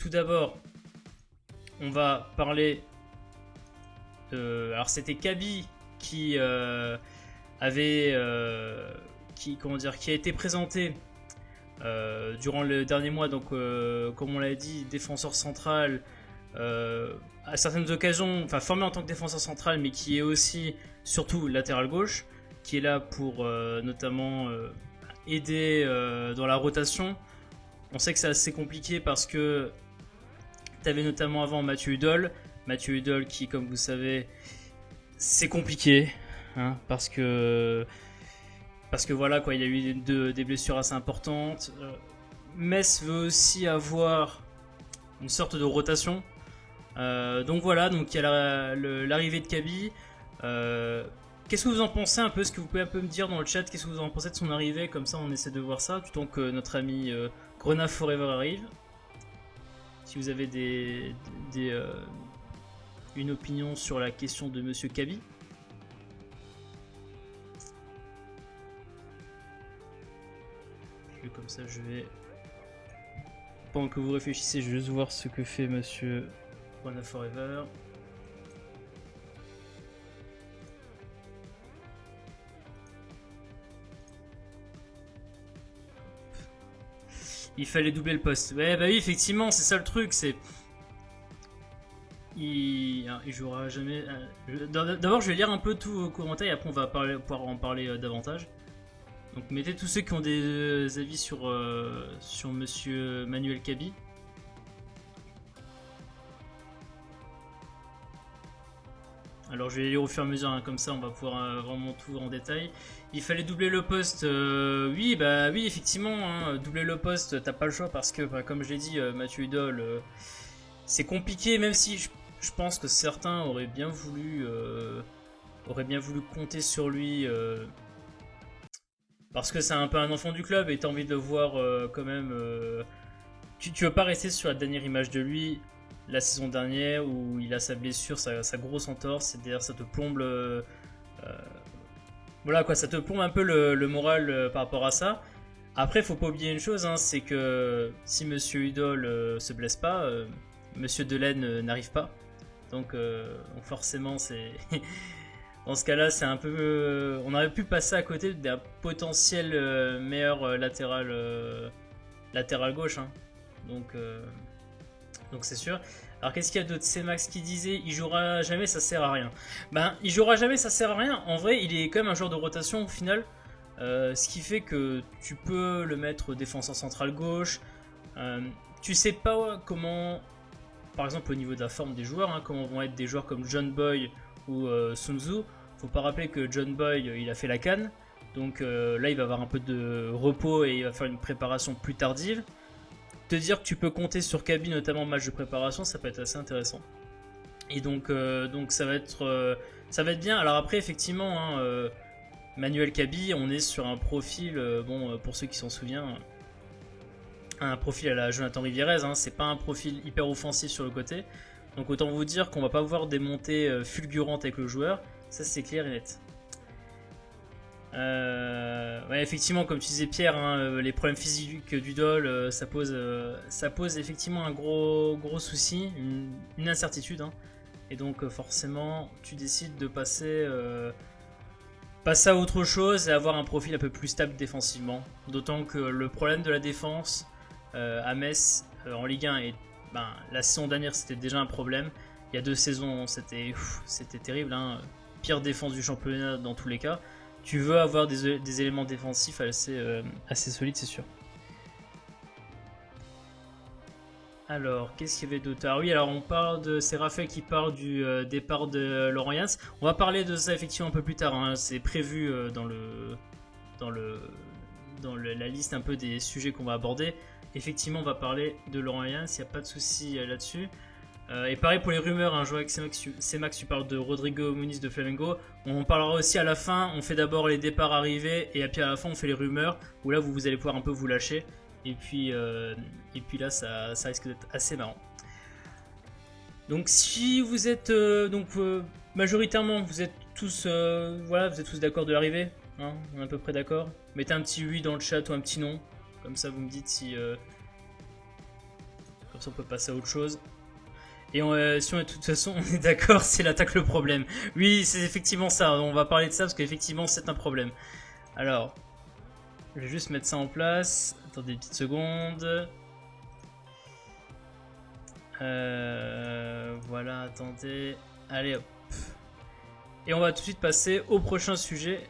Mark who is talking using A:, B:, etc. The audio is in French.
A: tout d'abord, on va parler de... Alors c'était Kaby qui qui a été présenté durant le dernier mois, donc comme on l'a dit, défenseur central à certaines occasions, enfin formé en tant que défenseur central, mais qui est aussi surtout latéral gauche, qui est là pour notamment aider dans la rotation. On sait que c'est assez compliqué parce que tu avais notamment avant Mathieu Hudol qui, comme vous savez, c'est compliqué, hein, parce que voilà quoi, il y a eu des blessures assez importantes. Metz veut aussi avoir une sorte de rotation. Donc voilà, donc il y a l'arrivée de Kaby. Qu'est-ce que vous en pensez un peu? Est-ce que vous pouvez un peu me dire dans le chat qu'est-ce que vous en pensez de son arrivée? Comme ça on essaie de voir ça, tout que notre ami Grenat Forever arrive. Si vous avez une opinion sur la question de Monsieur Kaby. Comme ça je vais... Pendant que vous réfléchissez, je vais juste voir ce que fait Monsieur Grenat Forever. Il fallait doubler le poste. Ouais, bah oui, effectivement, c'est ça le truc, c'est... Il jouera jamais... D'abord, je vais lire un peu tout vos commentaires et après on va pouvoir en parler davantage. Donc mettez tous ceux qui ont des avis sur Monsieur Manuel Kaby. Alors je vais les lire au fur et à mesure, hein, comme ça on va pouvoir vraiment tout en détail. Il fallait doubler le poste, oui, bah oui, effectivement, hein, doubler le poste, t'as pas le choix parce que, bah, comme je l'ai dit, Mathieu Hudol, c'est compliqué, même si je pense que certains auraient bien voulu compter sur lui, parce que c'est un peu un enfant du club et t'as envie de le voir quand même. Tu veux pas rester sur la dernière image de lui la saison dernière où il a sa blessure, sa grosse entorse, c'est-à-dire ça te plombe voilà quoi, ça te plombe un peu le moral par rapport à ça. Après, faut pas oublier une chose, hein, c'est que si Monsieur Hudol se blesse pas, Monsieur Delaine n'arrive pas. Donc forcément, c'est dans ce cas-là, c'est un peu, on aurait pu passer à côté d'un potentiel meilleur latéral gauche, hein. Donc c'est sûr. Alors qu'est-ce qu'il y a d'autre? C'est Max qui disait il jouera jamais, ça sert à rien. Ben il jouera jamais, ça sert à rien. En vrai, il est quand même un joueur de rotation au final, ce qui fait que tu peux le mettre défenseur central gauche. Tu sais pas comment, par exemple au niveau de la forme des joueurs, hein, comment vont être des joueurs comme John Boy ou Sun Tzu. Faut pas rappeler que John Boy il a fait la CAN, donc là il va avoir un peu de repos et il va faire une préparation plus tardive. Te dire que tu peux compter sur Kaby notamment en match de préparation, ça peut être assez intéressant. Et donc ça va être bien. Alors après effectivement, hein, Manuel Kaby, on est sur un profil, pour ceux qui s'en souviennent, un profil à la Jonathan Rivierez, hein, c'est pas un profil hyper offensif sur le côté. Donc autant vous dire qu'on va pas voir des montées fulgurantes avec le joueur, ça c'est clair et net. Ouais, effectivement, comme tu disais Pierre, hein, les problèmes physiques d'Hudol, ça pose effectivement un gros souci, une incertitude, hein. Et donc forcément, tu décides de passer à autre chose et avoir un profil un peu plus stable défensivement. D'autant que le problème de la défense à Metz en Ligue 1, la saison dernière c'était déjà un problème. Il y a 2 saisons, c'était terrible, hein. Pire défense du championnat dans tous les cas. Tu veux avoir des éléments défensifs assez solides, c'est sûr. Alors, qu'est-ce qu'il y avait d'autre? Ah oui, alors c'est Raphaël qui parle du départ de Laurent. On va parler de ça effectivement un peu plus tard, hein. C'est prévu dans la liste un peu des sujets qu'on va aborder. Effectivement, on va parler de Laurent, il n'y a pas de souci là-dessus. Et pareil pour les rumeurs, hein, je vois que c'est Max, tu parles de Rodrigo Muniz de Flamengo. On en parlera aussi à la fin. On fait d'abord les départs arrivés et puis à la fin on fait les rumeurs où là vous allez pouvoir un peu vous lâcher. Et puis là ça risque d'être assez marrant. Donc si vous êtes majoritairement vous êtes tous vous êtes tous d'accord de l'arrivée, hein, on est à peu près d'accord. Mettez un petit oui dans le chat ou un petit non. Comme ça vous me dites si si on peut passer à autre chose. Et si on est de toute façon, on est d'accord, c'est l'attaque le problème. Oui, c'est effectivement ça. On va parler de ça parce qu'effectivement, c'est un problème. Alors, je vais juste mettre ça en place. Attendez une petite seconde. Voilà, attendez. Allez hop. Et on va tout de suite passer au prochain sujet.